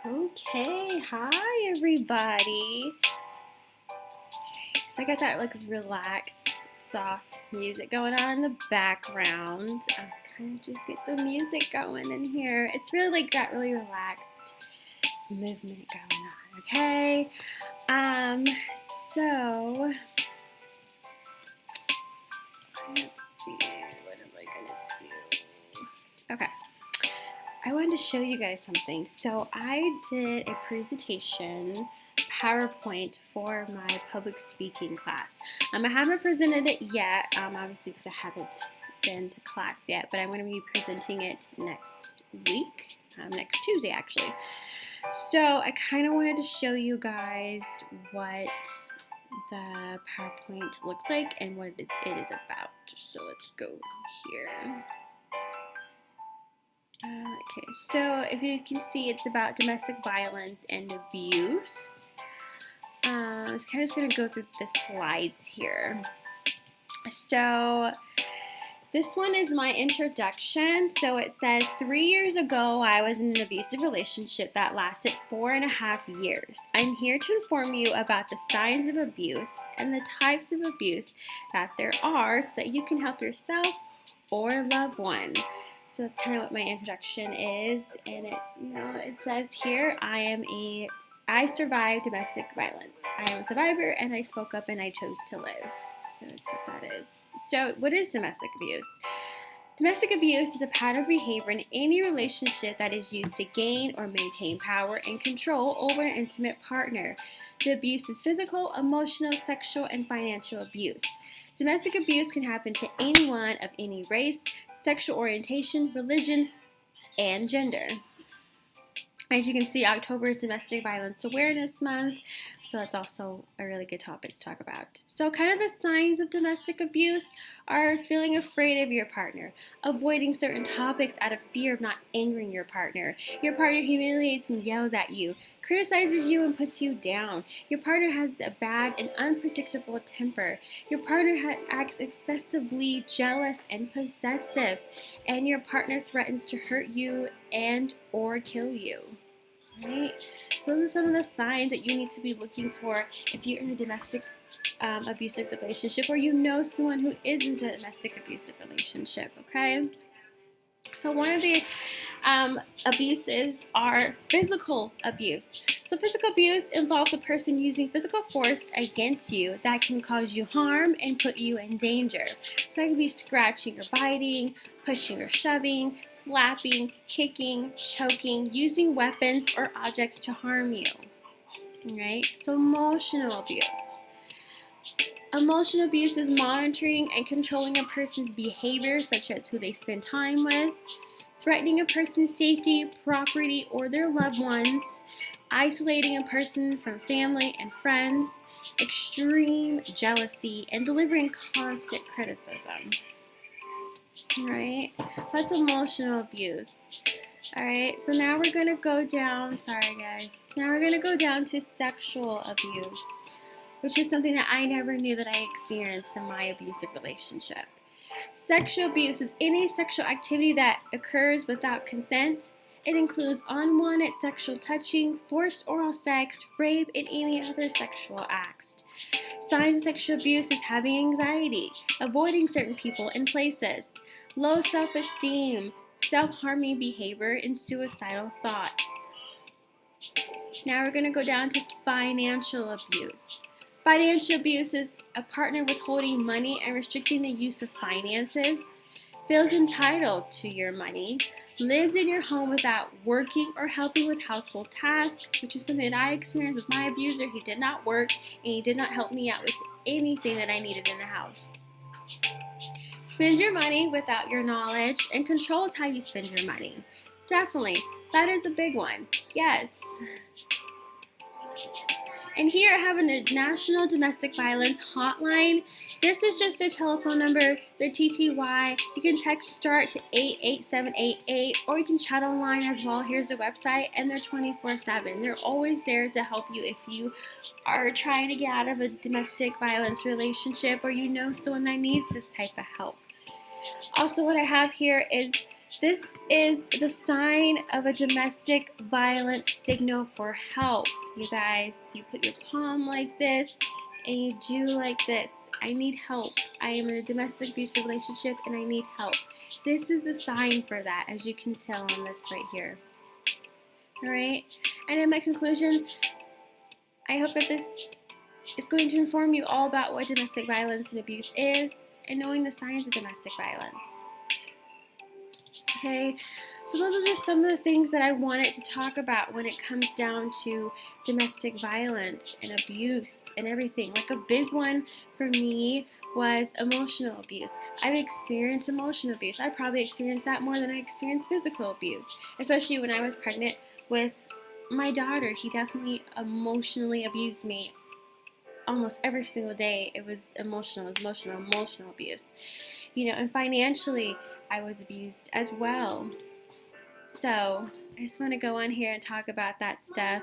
Okay, hi everybody. So I got that like relaxed, soft music going on in the background. I'm kind of just get the music going in here. It's really like that really relaxed movement going on. Okay. Um. So let's see. What am I gonna do? Okay. I wanted to show you guys something. So I did a presentation PowerPoint for my public speaking class. I haven't presented it yet, obviously because I haven't been to class yet, but I'm going to be presenting it next week, next Tuesday actually. So I kind of wanted to show you guys what the PowerPoint looks like and what it is about. So let's go here. Okay, so if you can see, it's about domestic violence and abuse. I'm kind of just going to go through the slides here. So this one is my introduction. So it says, 3 years ago, I was in an abusive relationship that lasted 4.5 years. I'm here to inform you about the signs of abuse and the types of abuse that there are so that you can help yourself or loved ones. So that's kind of what my introduction is, and it says here, I survived domestic violence. I am a survivor, and I spoke up, and I chose to live. So that's what that is. So what is domestic abuse? Domestic abuse is a pattern of behavior in any relationship that is used to gain or maintain power and control over an intimate partner. The abuse is physical, emotional, sexual, and financial abuse. Domestic abuse can happen to anyone of any race, sexual orientation, religion, and gender. As you can see, October is Domestic Violence Awareness Month, so that's also a really good topic to talk about. So kind of the signs of domestic abuse are feeling afraid of your partner, avoiding certain topics out of fear of not angering your partner humiliates and yells at you, criticizes you and puts you down. Your partner has a bad and unpredictable temper. Your partner acts excessively jealous and possessive, and your partner threatens to hurt you and or kill you. Right? So those are some of the signs that you need to be looking for if you're in a domestic abusive relationship, or you know someone who is in a domestic abusive relationship. Okay. So one of the abuses are physical abuse. So physical abuse involves a person using physical force against you that can cause you harm and put you in danger. So that could be scratching or biting, pushing or shoving, slapping, kicking, choking, using weapons or objects to harm you. Right? So emotional abuse. Emotional abuse is monitoring and controlling a person's behavior, such as who they spend time with, threatening a person's safety, property, or their loved ones, isolating a person from family and friends, extreme jealousy, and delivering constant criticism. Alright, so that's emotional abuse. Alright, so now we're going to go down, now we're going to go down to sexual abuse, which is something that I never knew that I experienced in my abusive relationship. Sexual abuse is any sexual activity that occurs without consent. It includes unwanted sexual touching, forced oral sex, rape, and any other sexual acts. Signs of sexual abuse is having anxiety, avoiding certain people and places, low self-esteem, self-harming behavior, and suicidal thoughts. Now we're going to go down to financial abuse. Financial abuse is a partner withholding money and restricting the use of finances, feels entitled to your money, lives in your home without working or helping with household tasks, which is something that I experienced with my abuser. He did not work and he did not help me out with anything that I needed in the house. Spends your money without your knowledge and controls how you spend your money. Definitely, that is a big one. Yes. And here I have a National Domestic Violence Hotline. This is just their telephone number, their TTY. You can text START to 88788, or you can chat online as well. Here's their website, and they're 24/7. They're always there to help you if you are trying to get out of a domestic violence relationship, or you know someone that needs this type of help. Also, what I have here is This is the sign of a domestic violence signal for help, you guys. You put your palm like this and you do like this. I need help. I am in a domestic abusive relationship and I need help. This is a sign for that, as you can tell on this right here. All right. And in my conclusion, I hope that this is going to inform you all about what domestic violence and abuse is and knowing the signs of domestic violence. Okay, so those are just some of the things that I wanted to talk about when it comes down to domestic violence and abuse and everything. Like a big one for me was emotional abuse. I've experienced emotional abuse. I probably experienced that more than I experienced physical abuse, especially when I was pregnant with my daughter. He definitely emotionally abused me almost every single day. It was emotional abuse. You know, and financially, I was abused as well. So I just want to go on here and talk about that stuff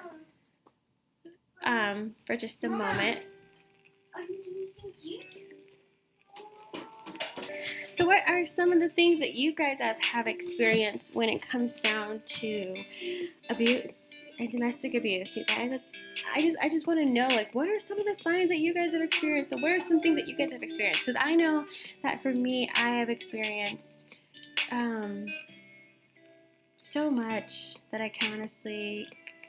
for just a moment. So what are some of the things that you guys have experienced when it comes down to abuse and domestic abuse? You guys, I just want to know, like, what are some of the signs that you guys have experienced? So what are some things that you guys have experienced? Because I know that for me, I have experienced so much that I can honestly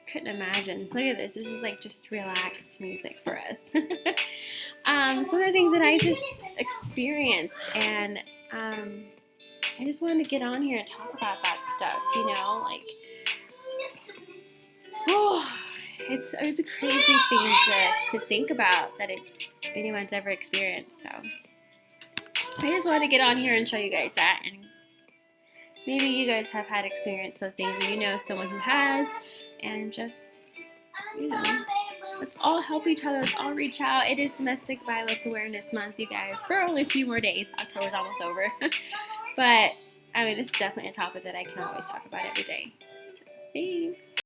couldn't imagine. Look at this. This is like just relaxed music for us. Some of the things that I just experienced, and I just wanted to get on here and talk about that stuff. You know, like, oh, it's a crazy thing to think about that anyone's ever experienced. So I just wanted to get on here and show you guys that, and maybe you guys have had experience of things, or you know someone who has, and just, you know, let's all help each other. Let's all reach out. It is Domestic Violence Awareness Month, you guys, for only a few more days. October's almost over. But, I mean, this is definitely a topic that I can always talk about every day. Thanks.